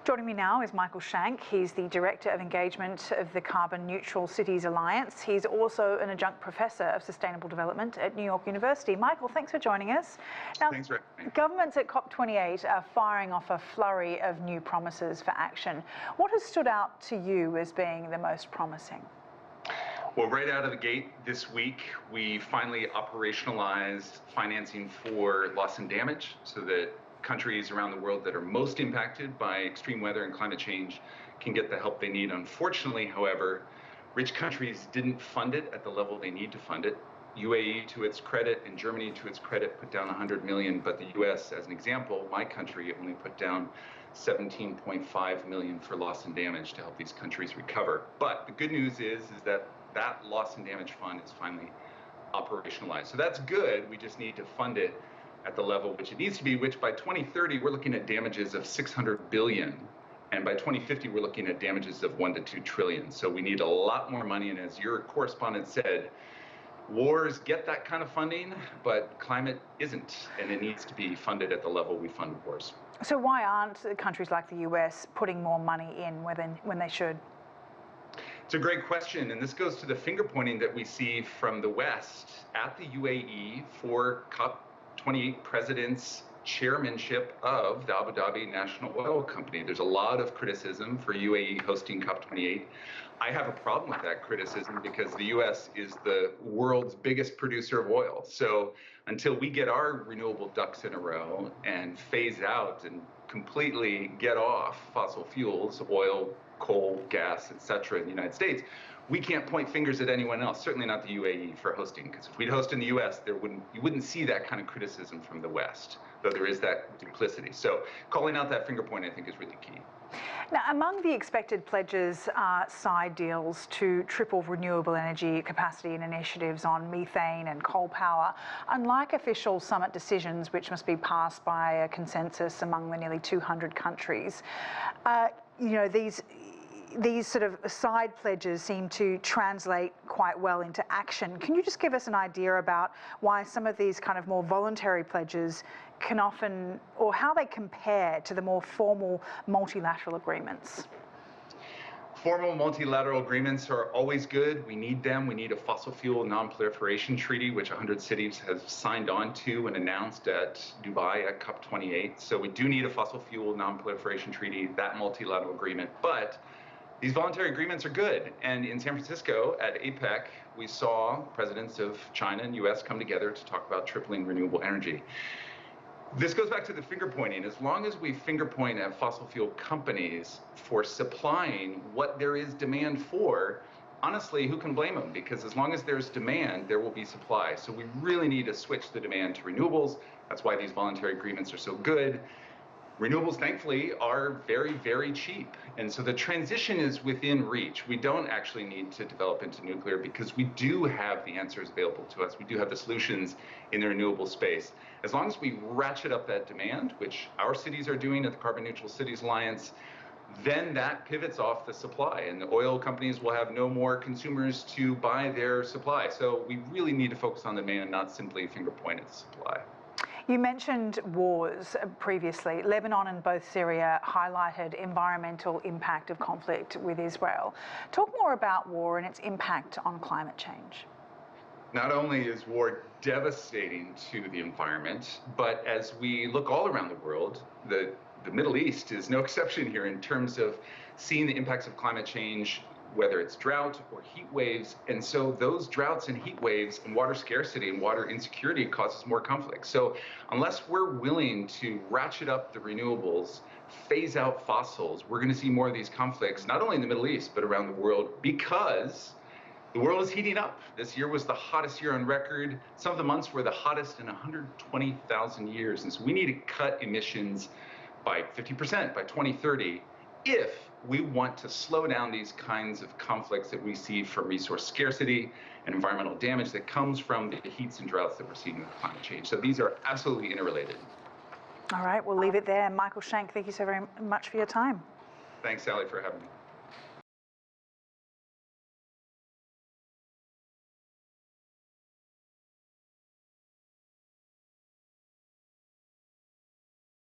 Joining me now is Michael Shank. He's the Director of Engagement of the Carnon Neutral Citites Alliance. He's also an adjunct professor of sustainable development at New York University. Michael, thanks for joining us. Now, thanks, Rick. Governments at COP28 are firing off a flurry of new promises for action. What has stood out to you as being the most promising? Well, right out of the gate this week, we finally operationalized financing for loss and damage so that countries around the world that are most impacted by extreme weather and climate change can get the help they need. Unfortunately, however, rich countries didn't fund it at the level they need to fund it. UAE, to its credit, and Germany, to its credit, put down 100 million, but the US, as an example, my country, only put down 17.5 million for loss and damage to help these countries recover. But the good news is that that loss and damage fund is finally operationalized. So that's good. We just need to fund it at the level which it needs to be, which by 2030, we're looking at damages of 600 billion. And by 2050, we're looking at damages of 1 to 2 trillion. So we need a lot more money. And as your correspondent said, wars get that kind of funding, but climate isn't. And it needs to be funded at the level we fund wars. So why aren't countries like the US putting more money in when they should? It's a great question, and this goes to the finger pointing that we see from the West at the UAE for COP28 president's chairmanship of the Abu Dhabi National Oil Company. There's a lot of criticism for UAE hosting COP28. I have a problem with that criticism because the US is the world's biggest producer of oil. So until we get our renewable ducks in a row and phase out and completely get off fossil fuels, oil, coal, gas, etc. in the United States, we can't point fingers at anyone else, certainly not the UAE for hosting, because if we'd host in the US, you wouldn't see that kind of criticism from the West, though there is that duplicity. So calling out that finger point, I think, is really key. Now, among the expected pledges are side deals to triple renewable energy capacity and initiatives on methane and coal power, unlike official summit decisions, which must be passed by a consensus among the nearly 200 countries. These sort of side pledges seem to translate quite well into action. Can you just give us an idea about why some of these kind of more voluntary pledges can often, or how they compare to the more formal multilateral agreements? Formal multilateral agreements are always good. We need them. We need a fossil fuel non-proliferation treaty, which 100 cities have signed on to and announced at Dubai at COP28. So we do need a fossil fuel non-proliferation treaty, that multilateral agreement. But these voluntary agreements are good. And in San Francisco at APEC, we saw presidents of China and US come together to talk about tripling renewable energy. This goes back to the finger pointing. As long as we finger point at fossil fuel companies for supplying what there is demand for, honestly, who can blame them? Because as long as there's demand, there will be supply. So we really need to switch the demand to renewables. That's why these voluntary agreements are so good. Renewables, thankfully, are very, very cheap. And so the transition is within reach. We don't actually need to develop into nuclear because we do have the answers available to us. We do have the solutions in the renewable space. As long as we ratchet up that demand, which our cities are doing at the Carnon Neutral Citites Alliance, then that pivots off the supply. And the oil companies will have no more consumers to buy their supply. So we really need to focus on demand, not simply finger point at the supply. You mentioned wars previously. Lebanon and both Syria highlighted environmental impact of conflict with Israel. Talk more about war and its impact on climate change. Not only is war devastating to the environment, but as we look all around the world, the Middle East is no exception here in terms of seeing the impacts of climate change, whether it's drought or heat waves. And so those droughts and heat waves and water scarcity and water insecurity causes more conflict. So unless we're willing to ratchet up the renewables, phase out fossils, we're going to see more of these conflicts, not only in the Middle East, but around the world, because the world is heating up. This year was the hottest year on record. Some of the months were the hottest in 120,000 years. And so we need to cut emissions by 50% by 2030 if we want to slow down these kinds of conflicts that we see from resource scarcity and environmental damage that comes from the heats and droughts that we're seeing with climate change. So these are absolutely interrelated. All right, we'll leave it there. Michael Shank, thank you so very much for your time. Thanks, Sally, for having me.